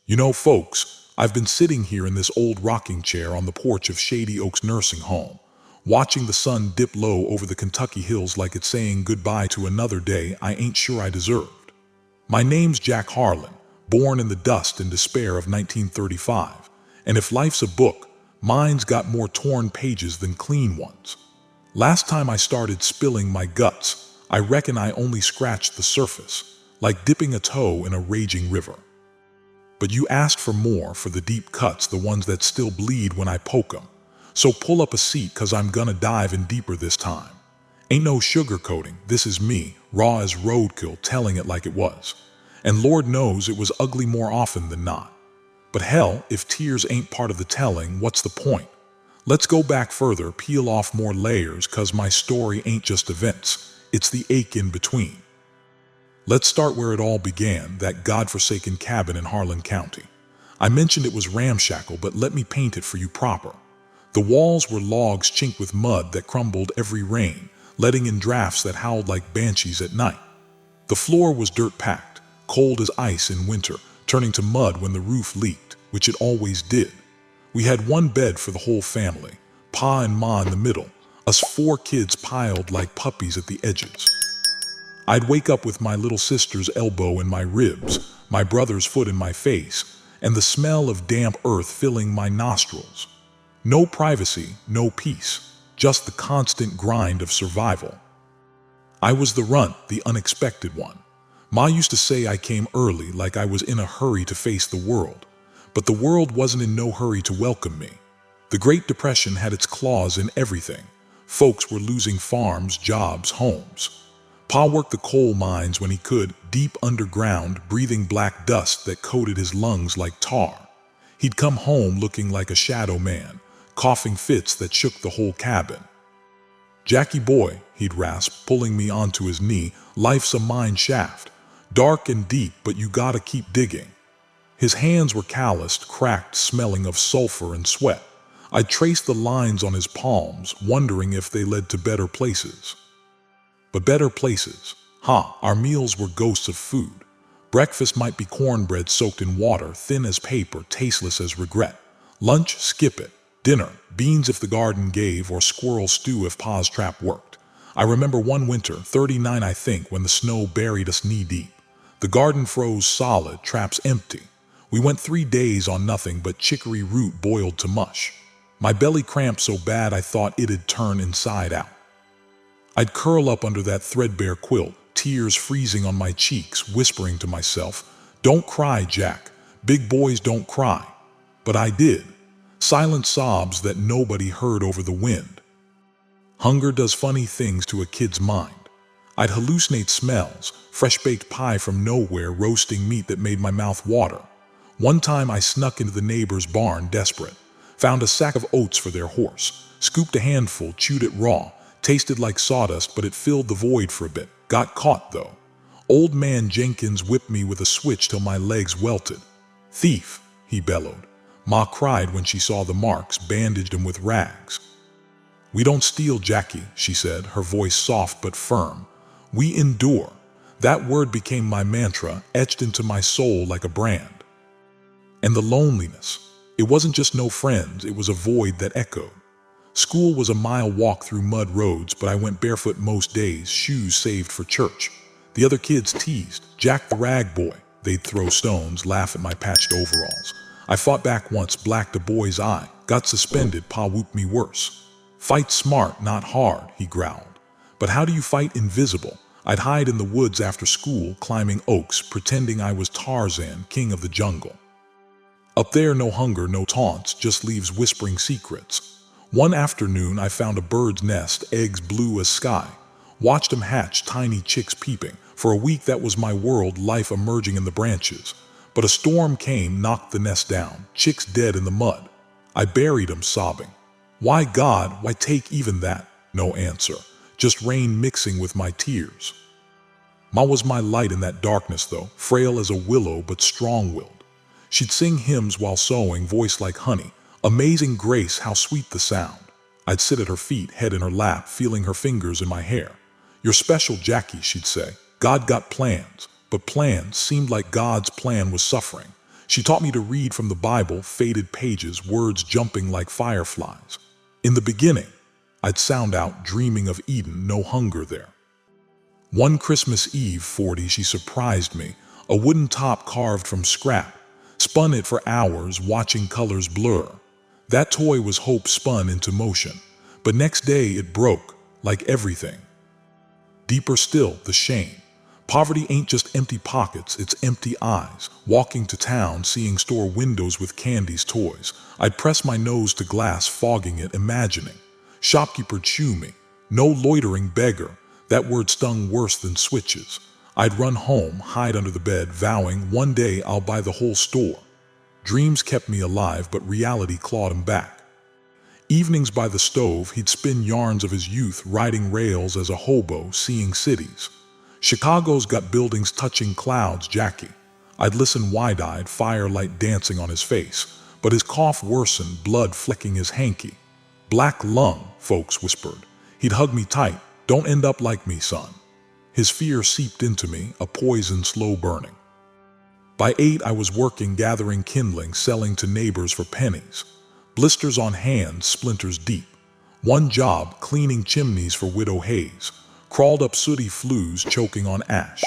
You know, folks, I've been sitting here in this old rocking chair on the porch of Shady Oaks Nursing Home, watching the sun dip low over the Kentucky hills like it's saying goodbye to another day I ain't sure I deserved. My name's Jack Harlan, born in the dust and despair of 1935, and if life's a book, mine's got more torn pages than clean ones. Last time I started spilling my guts, I reckon I only scratched the surface, like dipping a toe in a raging river. But you asked for more, for the deep cuts, the ones that still bleed when I poke 'em. So pull up a seat, 'cause I'm gonna dive in deeper this time. Ain't no sugarcoating, this is me, raw as roadkill, telling it like it was. And Lord knows it was ugly more often than not. But hell, if tears ain't part of the telling, what's the point? Let's go back further, peel off more layers, 'cause my story ain't just events, it's the ache in between. Let's start where it all began, that godforsaken cabin in Harlan County. I mentioned it was ramshackle, but let me paint it for you proper. The walls were logs chinked with mud that crumbled every rain, letting in drafts that howled like banshees at night. The floor was dirt-packed, cold as ice in winter, turning to mud when the roof leaked, which it always did. We had one bed for the whole family, Pa and Ma in the middle, us 4 kids piled like puppies at the edges. I'd wake up with my little sister's elbow in my ribs, my brother's foot in my face, and the smell of damp earth filling my nostrils. No privacy, no peace, just the constant grind of survival. I was the runt, the unexpected one. Ma used to say I came early, like I was in a hurry to face the world. But the world wasn't in no hurry to welcome me. The Great Depression had its claws in everything. Folks were losing farms, jobs, homes. Pa worked the coal mines when he could, deep underground, breathing black dust that coated his lungs like tar. He'd come home looking like a shadow man, coughing fits that shook the whole cabin. "Jackie boy," he'd rasp, pulling me onto his knee, "life's a mine shaft. Dark and deep, but you gotta keep digging." His hands were calloused, cracked, smelling of sulfur and sweat. I'd trace the lines on his palms, wondering if they led to better places. But better places. Our meals were ghosts of food. Breakfast might be cornbread soaked in water, thin as paper, tasteless as regret. Lunch, skip it. Dinner, beans if the garden gave, or squirrel stew if Pa's trap worked. I remember one winter, 39 I think, when the snow buried us knee-deep. The garden froze solid, traps empty. We went 3 days on nothing but chicory root boiled to mush. My belly cramped so bad I thought it'd turn inside out. I'd curl up under that threadbare quilt, tears freezing on my cheeks, whispering to myself, "Don't cry, Jack. Big boys don't cry." But I did. Silent sobs that nobody heard over the wind. Hunger does funny things to a kid's mind. I'd hallucinate smells, fresh-baked pie from nowhere, roasting meat that made my mouth water. One time I snuck into the neighbor's barn, desperate. Found a sack of oats for their horse. Scooped a handful, chewed it raw. Tasted like sawdust, but it filled the void for a bit. Got caught, though. Old man Jenkins whipped me with a switch till my legs welted. "Thief," he bellowed. Ma cried when she saw the marks, bandaged him with rags. "We don't steal, Jackie," she said, her voice soft but firm. "We endure." That word became my mantra, etched into my soul like a brand. And the loneliness. It wasn't just no friends, it was a void that echoed. School was a mile walk through mud roads, but I went barefoot most days, shoes saved for church. The other kids teased, "Jack the rag boy." They'd throw stones, laugh at my patched overalls. I fought back once, blacked a boy's eye. Got suspended, Pa whooped me worse. "Fight smart, not hard," he growled. But how do you fight invisible? I'd hide in the woods after school, climbing oaks, pretending I was Tarzan, king of the jungle. Up there, no hunger, no taunts, just leaves whispering secrets. One afternoon, I found a bird's nest, eggs blue as sky. Watched them hatch, tiny chicks peeping. For a week, that was my world, life emerging in the branches. But a storm came, knocked the nest down, chicks dead in the mud. I buried them, sobbing. "Why, God, why take even that?" No answer, just rain mixing with my tears. Ma was my light in that darkness, though, frail as a willow but strong-willed. She'd sing hymns while sewing, voice like honey. Amazing grace, how sweet the sound. I'd sit at her feet, head in her lap, feeling her fingers in my hair. "You're special, Jackie," she'd say. "God got plans." But plans seemed like God's plan was suffering. She taught me to read from the Bible, faded pages, words jumping like fireflies. In the beginning, I'd sound out dreaming of Eden, no hunger there. One Christmas Eve 40, she surprised me, a wooden top carved from scrap, spun it for hours watching colors blur. That toy was hope spun into motion, but next day it broke, like everything. Deeper still, the shame. Poverty ain't just empty pockets, it's empty eyes. Walking to town, seeing store windows with candies, toys. I'd press my nose to glass, fogging it, imagining. Shopkeeper chew me. No loitering beggar. That word stung worse than switches. I'd run home, hide under the bed, vowing one day I'll buy the whole store. Dreams kept me alive, but reality clawed him back. Evenings by the stove, he'd spin yarns of his youth, riding rails as a hobo, seeing cities. Chicago's got buildings touching clouds, Jackie. I'd listen wide-eyed, firelight dancing on his face, but his cough worsened, blood flecking his hanky. Black lung, folks whispered. He'd hug me tight. Don't end up like me, son. His fear seeped into me, a poison slow burning. By 8, I was working, gathering kindling, selling to neighbors for pennies. Blisters on hands, splinters deep. One job, cleaning chimneys for Widow Hayes. Crawled up sooty flues, choking on ash.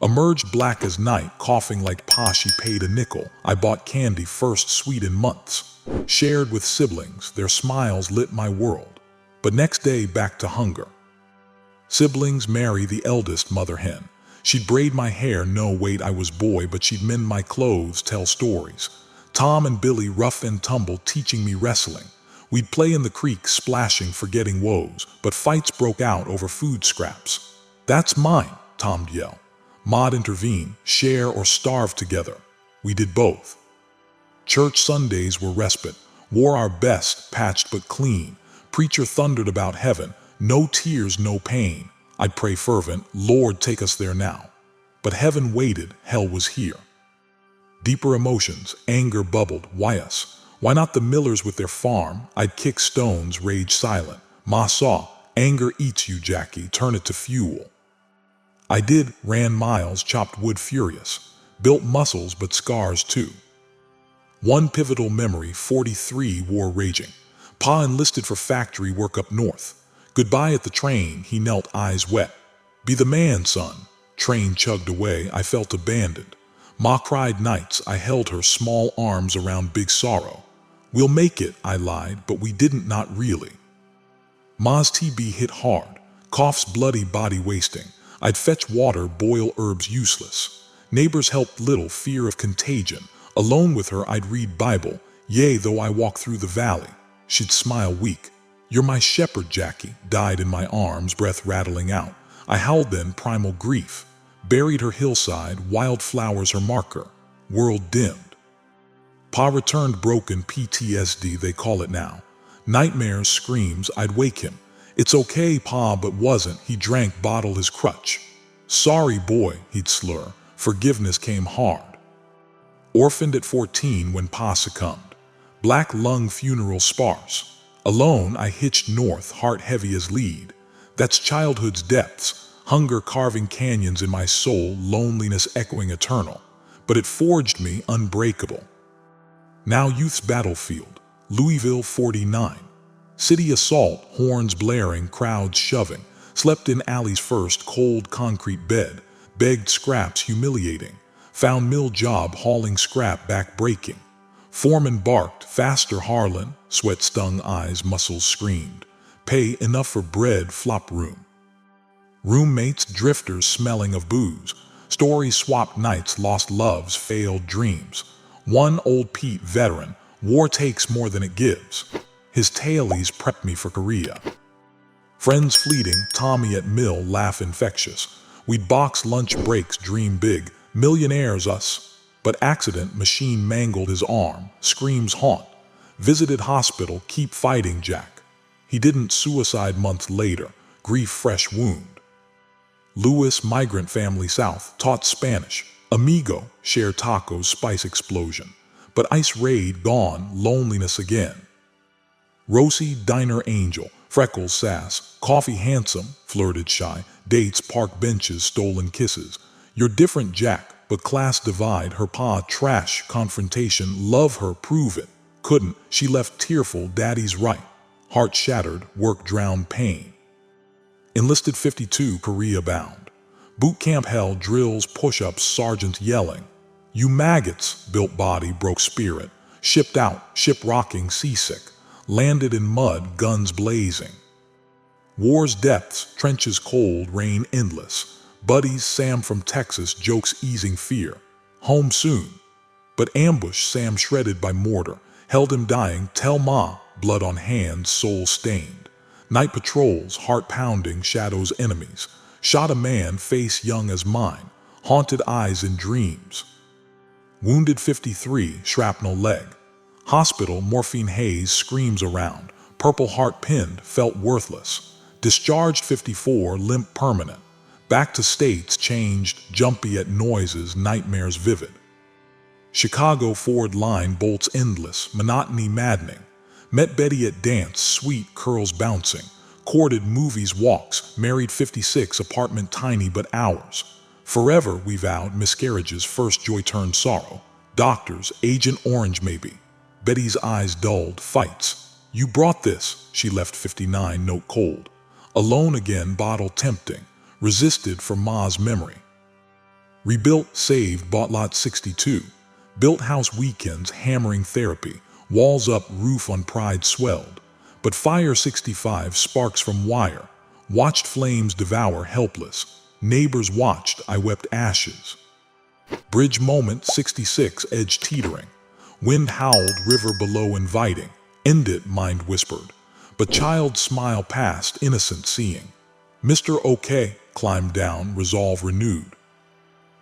Emerged black as night, coughing like Pa. She paid a nickel. I bought candy, first sweet in months. Shared with siblings, their smiles lit my world. But next day, back to hunger. Siblings, Mary, the eldest, mother hen. She'd braid my hair, no wait, I was boy, but she'd mend my clothes, tell stories. Tom and Billy, rough and tumble, teaching me wrestling. We'd play in the creek, splashing, forgetting woes, but fights broke out over food scraps. That's mine, Tom'd yell. Ma'd intervene, share or starve together. We did both. Church Sundays were respite, wore our best, patched but clean. Preacher thundered about heaven, no tears, no pain. I'd pray fervent, Lord, take us there now. But heaven waited, hell was here. Deeper emotions, anger bubbled, why us? Why not the Millers with their farm? I'd kick stones, rage silent. Ma saw, anger eats you, Jackie, turn it to fuel. I did, ran miles, chopped wood furious. Built muscles, but scars too. One pivotal memory, 43, war raging. Pa enlisted for factory work up north. Goodbye at the train, he knelt, eyes wet. Be the man, son. Train chugged away, I felt abandoned. Ma cried nights, I held her small arms around big sorrow. We'll make it, I lied, but we didn't, not really. Ma's TB hit hard, cough's bloody body wasting. I'd fetch water, boil herbs useless. Neighbors helped little, fear of contagion. Alone with her I'd read Bible, yea, though I walk through the valley. She'd smile weak. You're my shepherd, Jackie, died in my arms, breath rattling out. I howled then, primal grief. Buried her hillside, wildflowers her marker. World dimmed. Pa returned broken, PTSD they call it now. Nightmares, screams, I'd wake him. It's okay, Pa, but wasn't. He drank, bottled his crutch. Sorry, boy, he'd slur. Forgiveness came hard. Orphaned at 14 when Pa succumbed. Black lung funeral sparse. Alone, I hitched north, heart heavy as lead. That's childhood's depths, hunger carving canyons in my soul, loneliness echoing eternal. But it forged me unbreakable. Now youth's battlefield, Louisville 49. City assault, horns blaring, crowds shoving. Slept in alleys first, cold concrete bed. Begged scraps, humiliating. Found mill job, hauling scrap, back breaking. Foreman barked, faster Harlan. Sweat stung eyes, muscles screamed. Pay enough for bread, flop room. Roommates, drifters smelling of booze. Stories swapped nights, lost loves, failed dreams. One old Pete, veteran, war takes more than it gives. His tailies prepped me for Korea. Friends fleeting, Tommy at mill, laugh infectious. We'd box lunch breaks, dream big, millionaires us. But accident, machine mangled his arm, screams haunt. Visited hospital, keep fighting, Jack. He didn't, suicide months later, grief fresh wound. Lewis, migrant family south, taught Spanish. Amigo, shared tacos, spice explosion. But ice raid gone, loneliness again. Rosie, diner angel, freckles sass, coffee handsome, flirted shy, dates, park benches, stolen kisses. You're different, Jack, but class divide, her pa trash, confrontation, love her, prove it. Couldn't, she left tearful, daddy's right. Heart shattered, work drowned pain. Enlisted 52, Korea bound. Boot camp hell, drills, push-ups, sergeants yelling. You maggots, built body, broke spirit. Shipped out, ship rocking, seasick. Landed in mud, guns blazing. War's depths, trenches cold, rain endless. Buddies, Sam from Texas, jokes easing fear. Home soon. But ambush, Sam shredded by mortar. Held him dying, tell ma, blood on hands, soul stained. Night patrols, heart pounding, shadows enemies. Shot a man, face young as mine. Haunted eyes in dreams. Wounded 53, shrapnel leg. Hospital, morphine haze, screams around. Purple heart pinned, felt worthless. Discharged 54, limp permanent. Back to states, changed, jumpy at noises, nightmares vivid. Chicago Ford line, bolts endless, monotony maddening. Met Betty at dance, sweet, curls bouncing. Courted, movies, walks, married 56, apartment tiny but ours. Forever, we vowed, miscarriages, first joy turned sorrow. Doctors, Agent Orange maybe. Betty's eyes dulled, fights. You brought this, she left 59, note cold. Alone again, bottle tempting. Resisted for ma's memory. Rebuilt, saved, bought lot 62. Built house weekends, hammering therapy. Walls up, roof on pride swelled. But fire 65, sparks from wire. Watched flames devour, helpless. Neighbors watched, I wept ashes. Bridge moment 66, edge teetering. Wind howled, river below inviting. End it, mind whispered. But child smile past, innocent seeing. Mr. OK, climbed down, resolve renewed.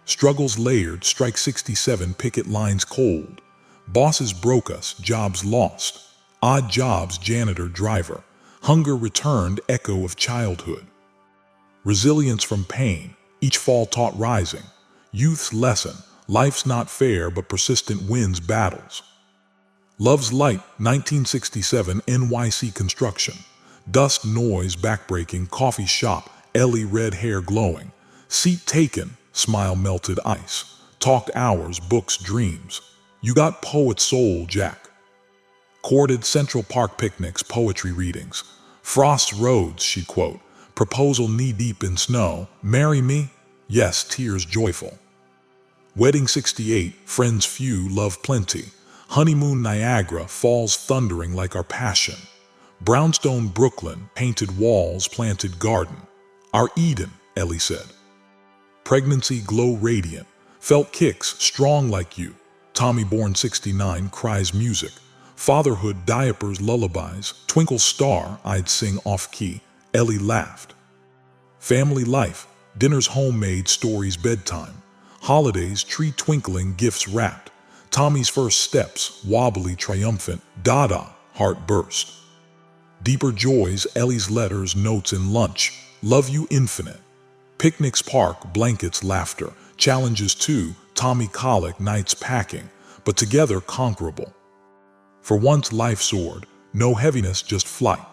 Struggles layered, strike 67, picket lines cold. Bosses broke us, jobs lost. Odd jobs, janitor, driver. Hunger returned, echo of childhood. Resilience from pain, each fall taught rising. Youth's lesson, life's not fair but persistent wins battles. Love's Light, 1967, NYC construction. Dust, noise, backbreaking, coffee shop, Ellie red hair glowing. Seat taken, smile melted ice. Talked hours, books, dreams. You got poet soul, Jack. Courted Central Park picnics, poetry readings. Frost's roads, she'd quote. Proposal knee-deep in snow. Marry me? Yes, tears joyful. Wedding 68, friends few, love plenty. Honeymoon Niagara, falls thundering like our passion. Brownstone Brooklyn, painted walls, planted garden. Our Eden, Ellie said. Pregnancy glow radiant. Felt kicks, strong like you. Tommy born 69, cries music. Fatherhood, diapers, lullabies. Twinkle star, I'd sing off-key. Ellie laughed. Family life, dinners homemade, stories bedtime. Holidays, tree twinkling, gifts wrapped. Tommy's first steps, wobbly, triumphant. Dada, heart burst. Deeper joys, Ellie's letters, notes in lunch. Love you infinite. Picnics park, blankets, laughter. Challenges too, Tommy colic, nights packing. But together conquerable. For once life soared, no heaviness, just flight.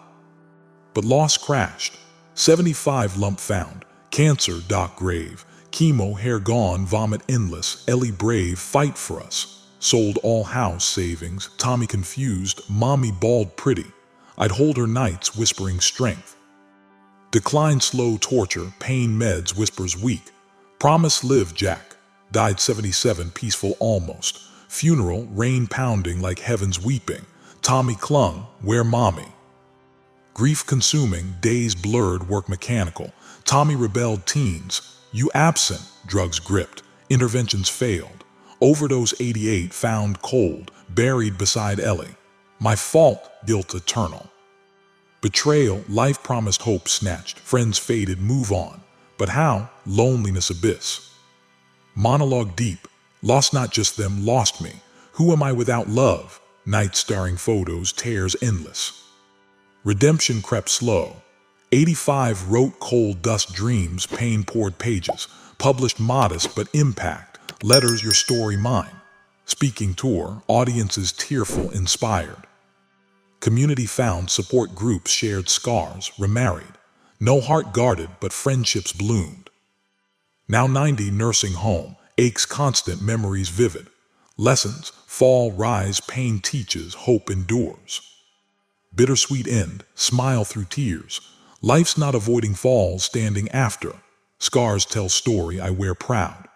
But loss crashed. 75 lump found. Cancer, doc grave. Chemo, hair gone, vomit endless. Ellie brave, fight for us. Sold all house savings. Tommy confused, mommy bald pretty. I'd hold her nights, whispering strength. Decline slow torture, pain meds, whispers weak. Promise live, Jack. Died 77, peaceful almost. Funeral, rain pounding like heaven's weeping. Tommy clung, where mommy? Grief consuming, days blurred, work mechanical. Tommy rebelled, teens. You absent, drugs gripped. Interventions failed. Overdose 88, found cold, buried beside Ellie. My fault, guilt eternal. Betrayal, life promised, hope snatched. Friends faded, move on. But how? Loneliness abyss. Monologue deep. Lost not just them, lost me. Who am I without love? Night starring photos, tears endless. Redemption crept slow. 85 wrote cold dust dreams, pain poured pages. Published modest but impact. Letters, your story, mine. Speaking tour, audiences tearful, inspired. Community found, support groups shared scars, remarried. No heart guarded, but friendships bloomed. Now 90, nursing home. Aches constant, memories vivid. Lessons, fall, rise, pain teaches, hope endures. Bittersweet end, smile through tears. Life's not avoiding falls, standing after. Scars tell story I wear proud.